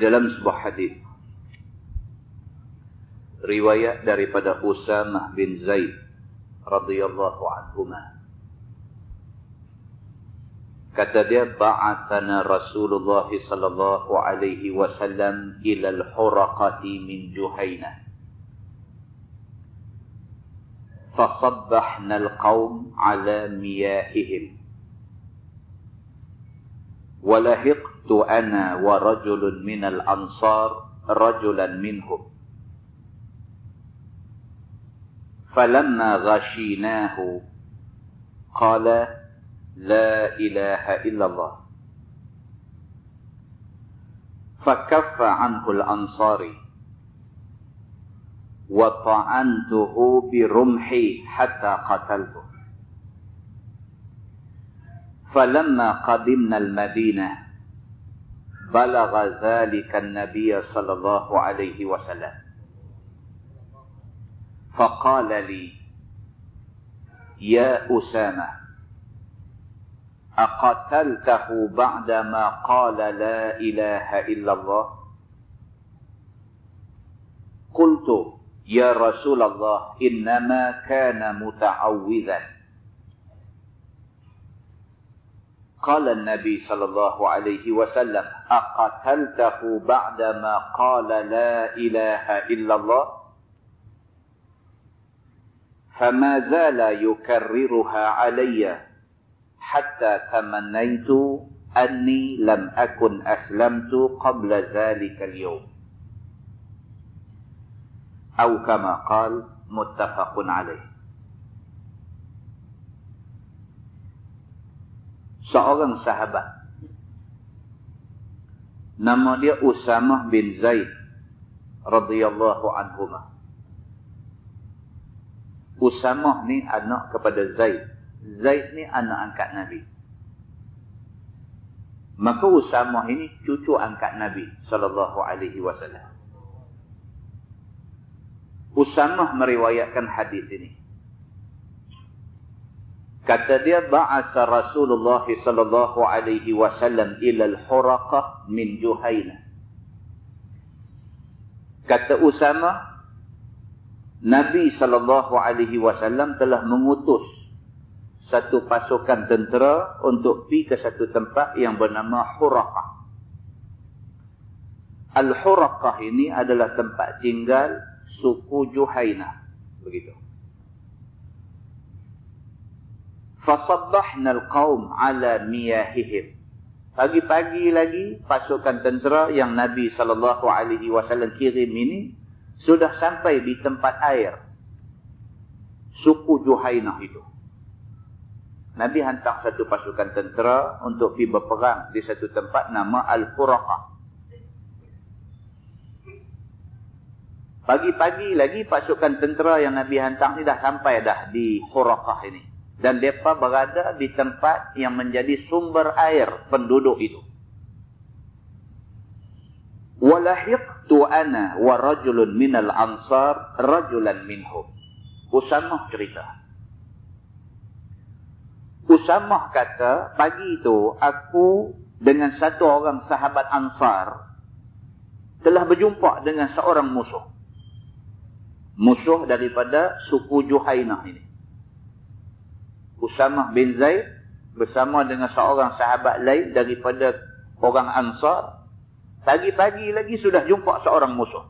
dalam sebuah hadis riwayat daripada Usamah bin Zaid radhiyallahu anhuma, kata dia, ba'athana Rasulullah sallallahu alaihi wasallam ila al-Huraqati min Juhaynah fasabbahna al-qawm ala miyahihim walahiqtu ana wa rajulun min al-ansar rajulan minhum falamma ghashinahu qala la ilaha illallah fakaffa anhu al-ansari wa ta'antuhu bi rumhi hatta qataltuh falamma qadimna al-madinah balagha dhalika an-nabiy sallallahu alaihi wasallam faqala li ya Usamah aqataltahu ba'dama qala la ilaha illallah qultu ya Rasulullah innama kana muta'awwidhan qala an-nabi sallallahu alaihi wasallam aqataltahu ba'dama qala la ilaha illallah fama zala yukarriruha alayya hatta tamannaitu anni lam akun aslamtu qabla dhalika al-yawm atau kama qala muttafaqun alaih. Seorang sahabat nama dia Usamah bin Zaid radhiyallahu anhuma. Usamah ni anak kepada Zaid. Zaid ni anak angkat Nabi. Maka Usamah ini cucu angkat Nabi sallallahu alaihi wasallam. Usamah meriwayatkan hadis ini. Kata dia, ba'asa Rasulullah sallallahu alaihi wasallam ila al-Huraqah min Juhaynah. Kata Usamah, Nabi sallallahu alaihi wasallam telah mengutus satu pasukan tentera untuk pergi ke satu tempat yang bernama Huraqah. Al-Huraqah ini adalah tempat tinggal suku Juhaynah. Begitu. Fasabbahna al-qawm ala miyahihim. Pagi-pagi lagi pasukan tentera yang Nabi sallallahu alaihi wasallam kirim ini sudah sampai di tempat air suku Juhaynah itu. Nabi hantar satu pasukan tentera untuk pergi berperang di satu tempat nama Al-Huraqah. Pagi-pagi lagi pasukan tentera yang Nabi hantar ni dah sampai dah di Huraqah ini. Dan mereka berada di tempat yang menjadi sumber air penduduk itu. Walahiqtu ana wa rajulun minal ansar rajulan minhum. Usamah cerita. Usamah kata, pagi itu aku dengan satu orang sahabat Ansar telah berjumpa dengan seorang musuh. Musuh daripada suku Juhaynah ini. Usamah bin Zaid bersama dengan seorang sahabat lain daripada orang Ansar. Pagi-pagi lagi sudah jumpa seorang musuh.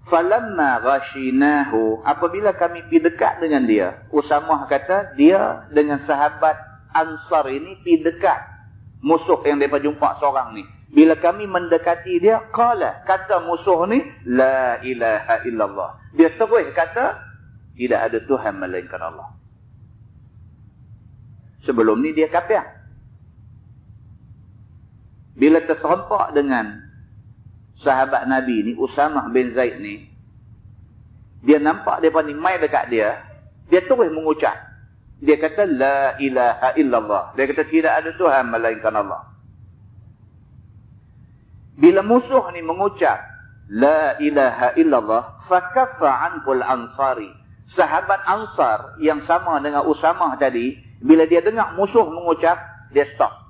Falamma ghashinahu, apabila kami pergi dekat dengan dia, Usamah kata dia dengan sahabat Ansar ini pergi dekat musuh yang mereka jumpa seorang ni. Bila kami mendekati dia, qala, kata musuh ni, la ilaha illallah. Dia terus kata, tidak ada Tuhan melainkan Allah. Sebelum ni dia kafir. Bila terserempak dengan sahabat Nabi ni, Usamah bin Zaid ni, dia nampak mereka ni mai dekat dia, dia terus mengucap. Dia kata, la ilaha illallah. Dia kata, tidak ada Tuhan melainkan Allah. Bila musuh ni mengucap, la ilaha illallah, fakaffa anhul ansari. Sahabat Ansar yang sama dengan Usamah tadi, bila dia dengar musuh mengucap, dia stop.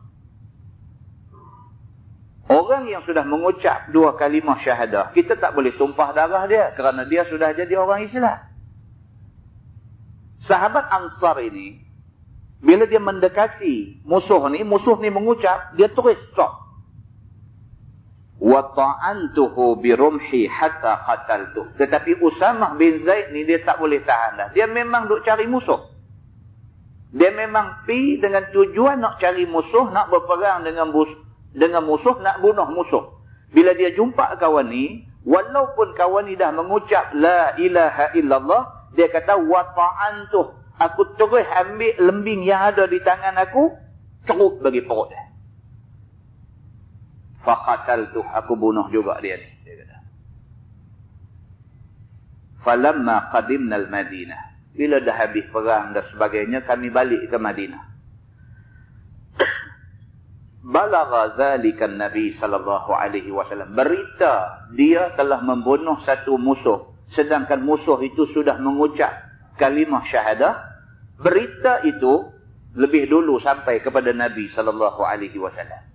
Orang yang sudah mengucap 2 kalimah syahadah, kita tak boleh tumpah darah dia kerana dia sudah jadi orang Islam. Sahabat Ansar ini, bila dia mendekati musuh ni mengucap, dia terus stop. Wa ta'antuhu bi rumhi hatta qataltu. Tetapi Usamah bin Zaid ni dia tak boleh tahan dah. Dia memang duk cari musuh. Dia memang pi dengan tujuan nak cari musuh, nak berperang dengan musuh, nak bunuh musuh. Bila dia jumpa kawan ni, walaupun kawan ni dah mengucap la ilaha illallah, dia kata wa ta'antuh, aku terus ambil lembing yang ada di tangan aku, cerut bagi perut dia. Faqataltu, aku bunuh juga dia ni, dia kata. Falamma qadimna al-Madinah, bila dah habis perang dan sebagainya, kami balik ke Madinah. Balagha dzalika Nabi sallallahu alaihi wasallam, berita dia telah membunuh satu musuh, sedangkan musuh itu sudah mengucap kalimah syahadah. Berita itu lebih dulu sampai kepada Nabi sallallahu alaihi wasallam.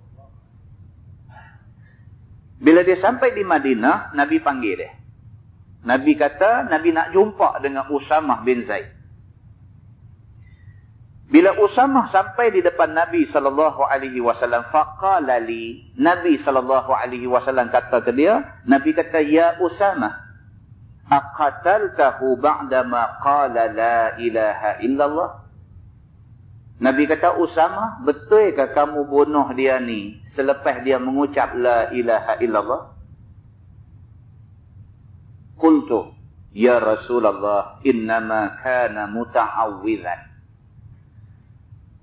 Bila dia sampai di Madinah, Nabi panggil dia. Nabi kata, Nabi nak jumpa dengan Usamah bin Zaid. Bila Usamah sampai di depan Nabi SAW, faqala li, Nabi SAW kata ke dia, Nabi kata, ya Usamah, aqataltahu ba'dama qala la ilaha illallah. Nabi kata, Usamah, betulkah kamu bunuh dia ni selepas dia mengucap la ilaha illallah? Qultu, ya Rasulullah, innama kana muta'awwilan.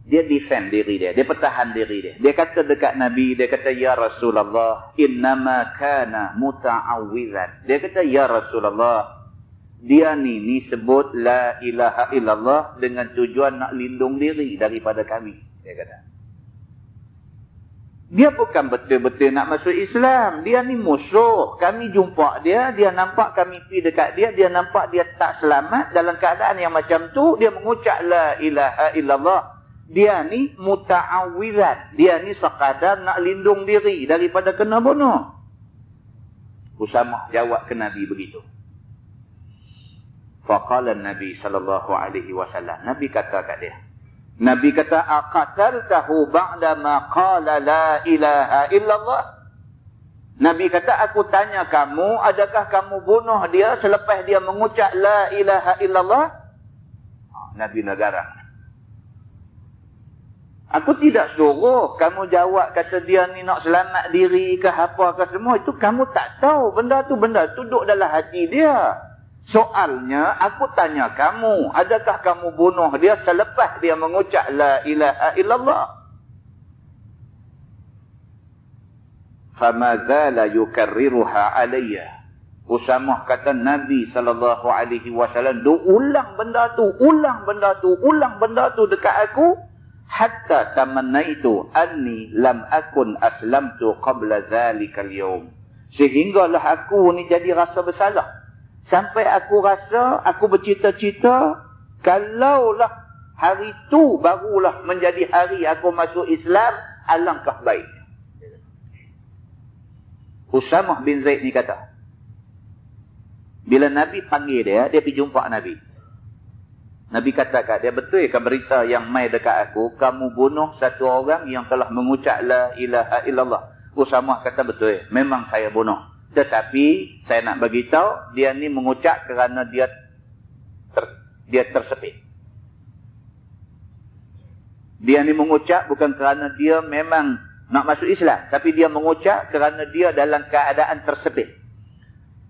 Dia defend diri dia, dia pertahan diri dia. Dia kata dekat Nabi, dia kata, ya Rasulullah, innama kana muta'awwilan. Dia kata, ya Rasulullah, dia ni sebut la ilaha illallah dengan tujuan nak lindung diri daripada kami. Dia kata. Dia bukan betul-betul nak masuk Islam. Dia ni musuh. Kami jumpa dia, dia nampak kami pergi dekat dia, dia nampak dia tak selamat. Dalam keadaan yang macam tu, dia mengucap la ilaha illallah. Dia ni muta'awwilan. Dia ni sekadar nak lindung diri daripada kena bunuh. Usamah jawab ke Nabi begitu. Faqala Nabi sallallahu alaihi wasallam. Nabi kata kat dia. Nabi kata, aqataltahu ba'da ma qala la ilaha illallah. Nabi kata, aku tanya kamu, adakah kamu bunuh dia selepas dia mengucap la ilaha illallah? Nabi negara. Aku tidak suruh kamu jawab kata dia ni nak selamat diri ke apa ke semua. Itu kamu tak tahu. Benda tu duduk dalam hati dia. Soalnya aku tanya kamu, adakah kamu bunuh dia selepas dia mengucap la ilaha illallah? Fama zala yukarriruha alayya. Usamah kata Nabi SAW ulang benda tu dekat aku. Hatta tamannaitu anni lam akun aslamtu qabla dhalika al-yawm. Sehinggalah aku ni jadi rasa bersalah. Sampai aku rasa, aku bercita-cita, kalaulah hari tu barulah menjadi hari aku masuk Islam, alangkah baik. Usamah bin Zaid ni kata, bila Nabi panggil dia pergi jumpa Nabi. Nabi kata kat dia, betul ke berita yang mai dekat aku, kamu bunuh satu orang yang telah mengucap la ilaha illallah? Usamah kata, betul, memang saya bunuh. Tetapi saya nak bagi tahu, dia ni mengucap kerana dia tersepit. Dia ni mengucap bukan kerana dia memang nak masuk Islam, tapi dia mengucap kerana dia dalam keadaan tersepit.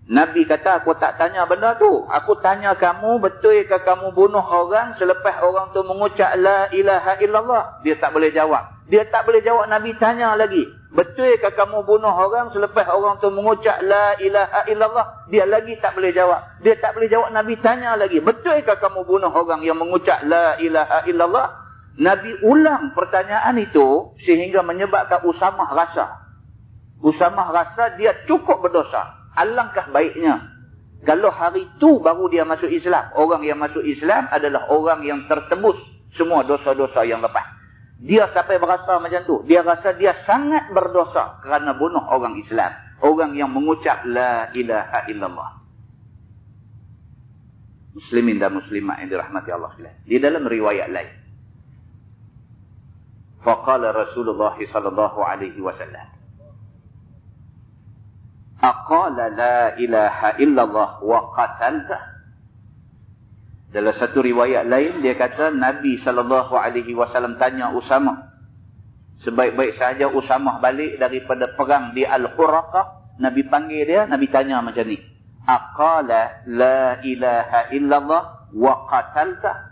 Nabi kata, aku tak tanya benda tu. Aku tanya kamu, betulkah kamu bunuh orang selepas orang tu mengucap la ilaha illallah? Dia tak boleh jawab. Dia tak boleh jawab, Nabi tanya lagi. Betulkah kamu bunuh orang selepas orang tu mengucap la ilaha illallah? Dia lagi tak boleh jawab. Dia tak boleh jawab, Nabi tanya lagi. Betulkah kamu bunuh orang yang mengucap la ilaha illallah? Nabi ulang pertanyaan itu sehingga menyebabkan Usamah rasa dia cukup berdosa. Alangkah baiknya kalau hari tu baru dia masuk Islam. Orang yang masuk Islam adalah orang yang tertebus semua dosa-dosa yang lepas. Dia sampai berasa macam tu. Dia rasa dia sangat berdosa kerana bunuh orang Islam. Orang yang mengucap la ilaha illallah. Muslimin dan muslimat yang dirahmati Allah sekalian. Di dalam riwayat lain. Faqala Rasulullah sallallahu alaihi wasallam. Aqala la ilaha illallah wa qatalta. Dalam satu riwayat lain dia kata Nabi sallallahu alaihi wasallam tanya Usamah. Sebaik-baik saja Usamah balik daripada perang di Al-Quraqah, Nabi panggil dia, Nabi tanya macam ni. Aqala la ilaha illallah wa qatalta.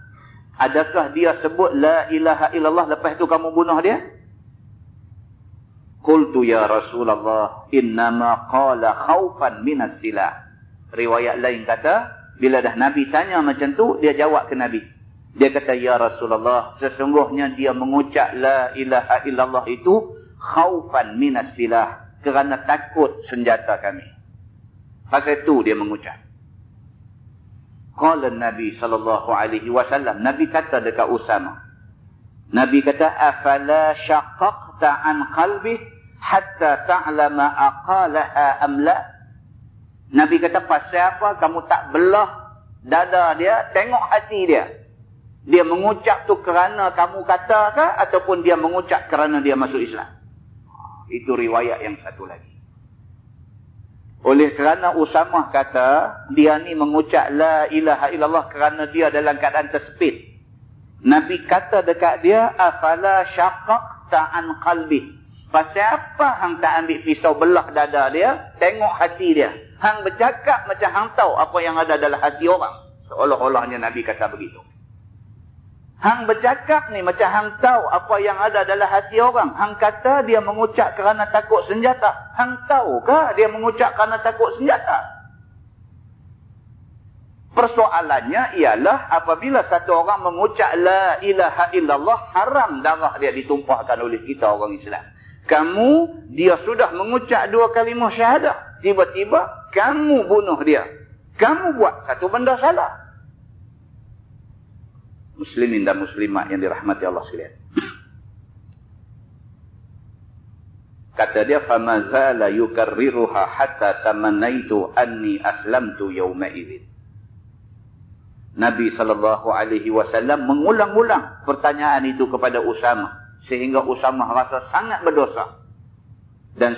Adakah dia sebut la ilaha illallah lepas tu kamu bunuh dia? Qultu ya Rasulullah innama qala khaufan minas silah. Riwayat lain kata bila dah Nabi tanya macam tu dia jawab ke Nabi. Dia kata ya Rasulullah sesungguhnya dia mengucap la ilaha illallah itu khaufan minas silah kerana takut senjata kami. Pasal itu dia mengucap. Qala Nabi sallallahu alaihi wasallam, Nabi kata dekat Usamah. Nabi kata afala syaqqaqta an qalbi hatta ta'lama aqalaha am la. Nabi kata pasal apa kamu tak belah dada dia, tengok hati dia. Dia mengucap tu kerana kamu kata ke ataupun dia mengucap kerana dia masuk Islam. Itu riwayat yang satu lagi. Oleh kerana Usamah kata dia ni mengucap la ilaha illallah kerana dia dalam keadaan tersepit. Nabi kata dekat dia afala syaqqaqta an qalbi. Pasal apa hang tak ambil pisau belah dada dia, tengok hati dia. Hang bercakap macam hang tahu apa yang ada dalam hati orang. Seolah-olahnya Nabi kata begitu. Hang bercakap ni macam hang tahu apa yang ada dalam hati orang. Hang kata dia mengucap kerana takut senjata. Hang tahukah dia mengucap kerana takut senjata? Persoalannya ialah apabila satu orang mengucap la ilaha illallah, haram darah dia ditumpahkan oleh kita orang Islam. Kamu, dia sudah mengucap 2 kalimah syahadah. Tiba-tiba, kamu bunuh dia. Kamu buat satu benda salah. Muslimin dan muslimat yang dirahmati Allah sekalian. Kata dia, فَمَا زَالَ يُكَرِّرُهَا حَتَّى تَمَنَّيْتُ أَنِّي أَسْلَمْتُ يَوْمَئِذٍ. Nabi SAW mengulang-ulang pertanyaan itu kepada Usamah. Sehingga Usamah rasa sangat berdosa. Dan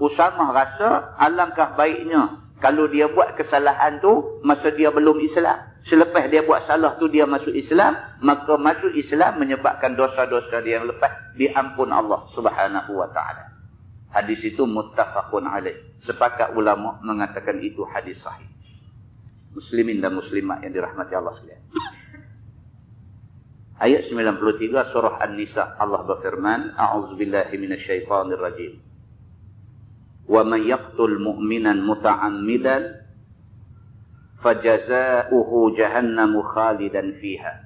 Usamah rasa alangkah baiknya kalau dia buat kesalahan tu masa dia belum Islam. Selepas dia buat salah tu dia masuk Islam, maka masuk Islam menyebabkan dosa-dosa dia yang lepas diampun Allah Subhanahu wa taala. Hadis itu muttafaqun alaih. Sepakat ulama mengatakan itu hadis sahih. Muslimin dan muslimat yang dirahmati Allah sekalian. Ayat 93 surah An-Nisa, Allah berfirman, A'udzubillahi minasyaitanir rajim. Wa man yaqtul mu'minan muta'ammidan fajaza'uhu jahannamu khalidan fiha.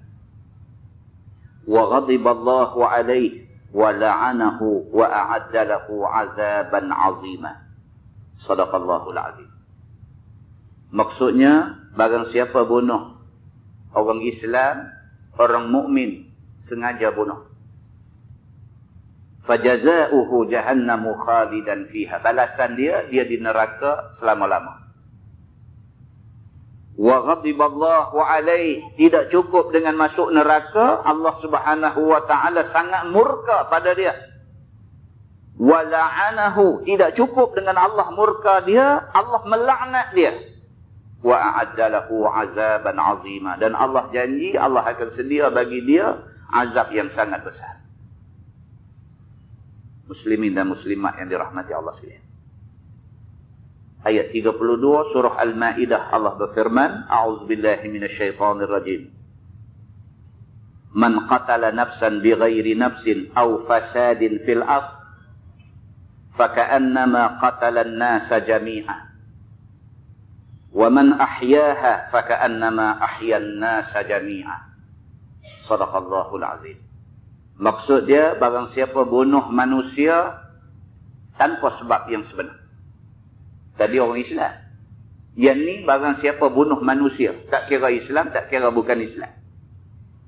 Wa ghadiballahu 'alaihi wa la'anahu wa a'adda lahu 'adzaban 'azima. Shadaqallahul 'azim. Maksudnya, barang siapa bunuh orang Islam, orang mukmin sengaja bunuh, fajaza'uhu jahannamu khalidan fiha. Balasan dia di neraka selama-lama. Wa ghadiballahu alaihi. Tidak cukup dengan masuk neraka, Allah Subhanahu wa taala sangat murka pada dia. Wa la'anahu. Tidak cukup dengan Allah murka dia, Allah melaknat dia. Wa a'adda lahu 'azaban 'azima. Dan Allah janji Allah akan sedia bagi dia azab yang sangat besar. Muslimin dan muslimat yang dirahmati Allah sekalian. Ayat 32 surah Al-Maidah, Allah berfirman, A'udzubillahi minasyaitonir rajim. Man qatala nafsan bighairi nafsin aw fasadin fil ardh faka'annama qatala an-nasa jami'an. Wa man ahyaha faka'annama ahya an-nasa jami'an. Shadaqallahul azim. Maksud dia, barang siapa bunuh manusia tanpa sebab yang sebenar. Tadi orang Islam. Yang ni barang siapa bunuh manusia, tak kira Islam, tak kira bukan Islam.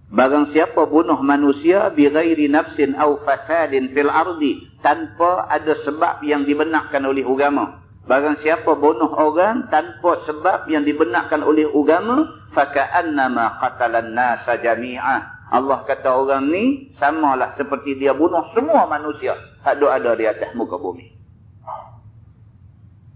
Barang siapa bunuh manusia bighairi nafsin aw fasadin fil ardi, tanpa ada sebab yang dibenarkan oleh agama. Barang siapa bunuh orang tanpa sebab yang dibenarkan oleh agama, faka'annama qatalan nasa jami'a. Allah kata orang ni samalah seperti dia bunuh semua manusia hak ada di atas muka bumi.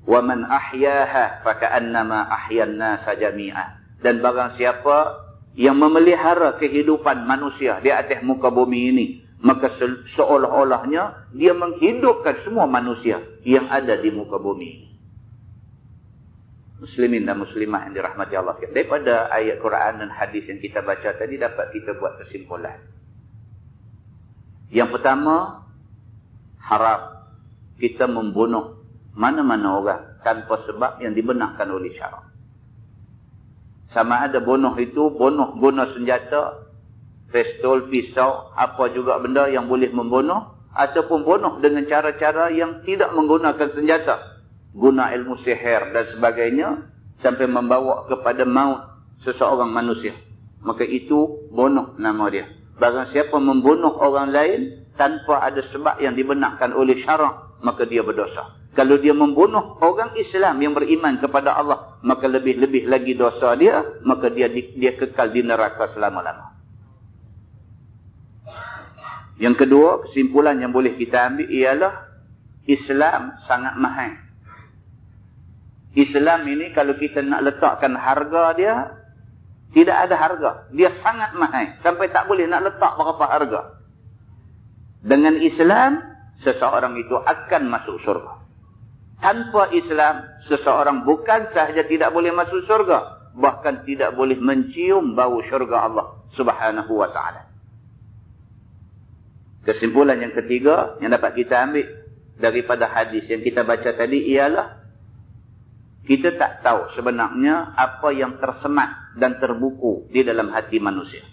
Wa man ahyaha faka'annama ahyan nasa jami'a. Dan barang siapa yang memelihara kehidupan manusia di atas muka bumi ini, maka seolah-olahnya dia menghidupkan semua manusia yang ada di muka bumi ini. Muslimin dan muslimah yang dirahmati Allah. Daripada ayat Quran dan hadis yang kita baca tadi dapat kita buat kesimpulan. Yang pertama, haram kita membunuh mana-mana orang tanpa sebab yang dibenarkan oleh syarak. Sama ada bunuh itu, bunuh guna senjata, pistol, pisau, apa juga benda yang boleh membunuh, ataupun bunuh dengan cara-cara yang tidak menggunakan senjata, guna ilmu sihir dan sebagainya, sampai membawa kepada maut seseorang manusia. Maka itu bunuh nama dia. Barang siapa membunuh orang lain tanpa ada sebab yang dibenarkan oleh syarak, maka dia berdosa. Kalau dia membunuh orang Islam yang beriman kepada Allah, maka lebih-lebih lagi dosa dia, maka dia kekal di neraka selama-lama. Yang kedua, kesimpulan yang boleh kita ambil ialah Islam sangat mahal. Islam ini kalau kita nak letakkan harga dia, tidak ada harga. Dia sangat mahal sampai tak boleh nak letak berapa harga. Dengan Islam, seseorang itu akan masuk surga. Tanpa Islam, seseorang bukan sahaja tidak boleh masuk surga, bahkan tidak boleh mencium bau syurga Allah Subhanahu wa ta'ala. Kesimpulan yang ketiga yang dapat kita ambil daripada hadis yang kita baca tadi ialah kita tak tahu sebenarnya apa yang tersemat dan terbuku di dalam hati manusia.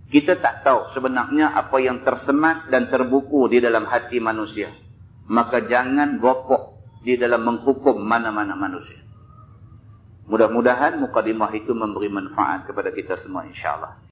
Kita tak tahu sebenarnya apa yang tersemat dan terbuku di dalam hati manusia. Maka jangan gopoh di dalam menghukum mana-mana manusia. Mudah-mudahan mukadimah itu memberi manfaat kepada kita semua insya-Allah.